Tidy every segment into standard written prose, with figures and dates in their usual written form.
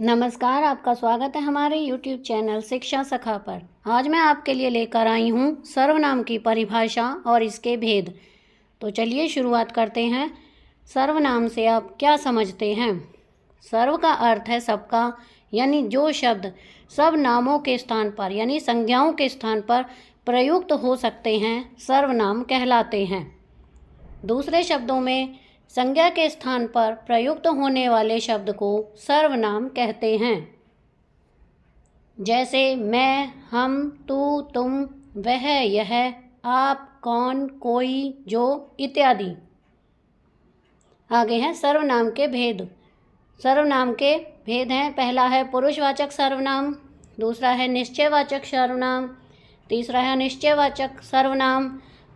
नमस्कार, आपका स्वागत है हमारे YouTube चैनल शिक्षा सखा पर। आज मैं आपके लिए लेकर आई हूँ सर्वनाम की परिभाषा और इसके भेद। तो चलिए शुरुआत करते हैं। सर्वनाम से आप क्या समझते हैं? सर्व का अर्थ है सबका, यानी जो शब्द सब नामों के स्थान पर यानी संज्ञाओं के स्थान पर प्रयुक्त हो सकते हैं सर्वनाम कहलाते हैं। दूसरे शब्दों में संज्ञा के स्थान पर प्रयुक्त होने वाले शब्द को सर्वनाम कहते हैं। जैसे मैं, हम, तू, तुम, वह, यह, आप, कौन, कोई, जो इत्यादि। आगे हैं सर्वनाम के भेद। सर्वनाम के भेद हैं, पहला है पुरुषवाचक सर्वनाम, दूसरा है निश्चयवाचक सर्वनाम, तीसरा है अनिश्चयवाचक सर्वनाम,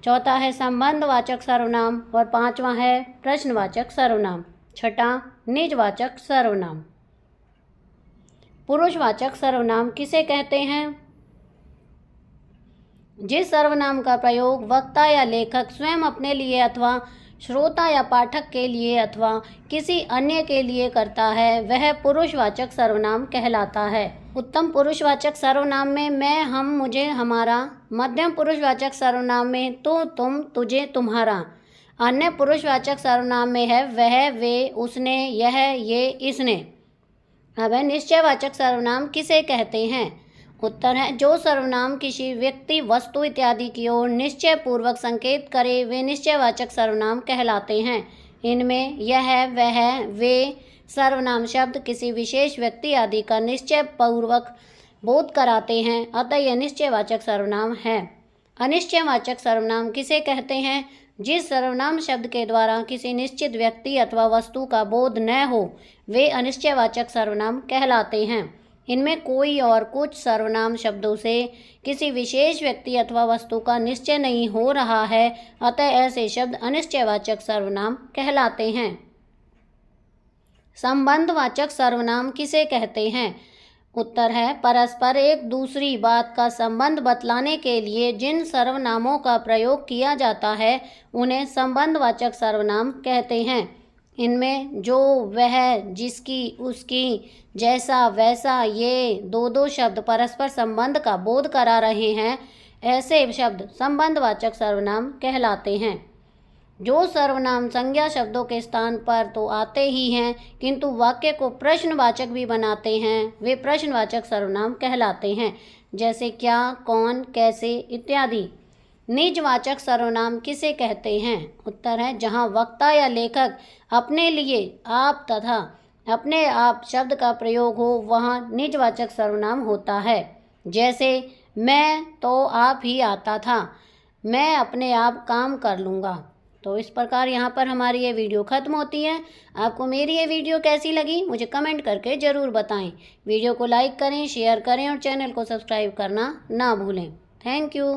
चौथा है संबंधवाचक सर्वनाम और पांचवा है प्रश्नवाचक सर्वनाम, छठा निजवाचक सर्वनाम। पुरुषवाचक सर्वनाम किसे कहते हैं? जिस सर्वनाम का प्रयोग वक्ता या लेखक स्वयं अपने लिए अथवा श्रोता या पाठक के लिए अथवा किसी अन्य के लिए करता है वह पुरुषवाचक सर्वनाम कहलाता है। उत्तम पुरुषवाचक सर्वनाम में मैं, हम, मुझे, हमारा। मध्यम पुरुषवाचक सर्वनाम में तू, तुम, तुझे, तुम्हारा। अन्य पुरुषवाचक सर्वनाम में है वह, वे, उसने, यह, ये, इसने। अब है निश्चयवाचक सर्वनाम किसे कहते हैं? उत्तर है जो सर्वनाम किसी व्यक्ति, वस्तु इत्यादि की ओर निश्चय पूर्वक संकेत करे वे निश्चयवाचक सर्वनाम कहलाते हैं। इनमें यह, वह, वे सर्वनाम शब्द किसी विशेष व्यक्ति आदि का निश्चय पूर्वक बोध कराते हैं, अतः यह निश्चयवाचक सर्वनाम है। अनिश्चयवाचक सर्वनाम किसे कहते हैं? जिस सर्वनाम शब्द के द्वारा किसी निश्चित व्यक्ति अथवा वस्तु का बोध न हो वे अनिश्चयवाचक सर्वनाम कहलाते हैं। इनमें कोई और कुछ सर्वनाम शब्दों से किसी विशेष व्यक्ति अथवा वस्तु का निश्चय नहीं हो रहा है, अतः ऐसे शब्द अनिश्चयवाचक सर्वनाम कहलाते हैं। संबंधवाचक सर्वनाम किसे कहते हैं? उत्तर है परस्पर एक दूसरी बात का संबंध बतलाने के लिए जिन सर्वनामों का प्रयोग किया जाता है उन्हें संबंधवाचक सर्वनाम कहते हैं। इनमें जो, वह, जिसकी, उसकी, जैसा, वैसा ये दो शब्द परस्पर संबंध का बोध करा रहे हैं, ऐसे शब्द संबंधवाचक सर्वनाम कहलाते हैं। जो सर्वनाम संज्ञा शब्दों के स्थान पर तो आते ही हैं किंतु वाक्य को प्रश्नवाचक भी बनाते हैं वे प्रश्नवाचक सर्वनाम कहलाते हैं। जैसे क्या, कौन, कैसे इत्यादि। निजवाचक सर्वनाम किसे कहते हैं? उत्तर है जहाँ वक्ता या लेखक अपने लिए आप तथा अपने आप शब्द का प्रयोग हो वहाँ निजवाचक सर्वनाम होता है। जैसे मैं तो आप ही आता था, मैं अपने आप काम कर लूँगा। तो इस प्रकार यहाँ पर हमारी ये वीडियो ख़त्म होती है। आपको मेरी ये वीडियो कैसी लगी मुझे कमेंट करके ज़रूर बताएं। वीडियो को लाइक करें, शेयर करें और चैनल को सब्सक्राइब करना ना भूलें। Thank you.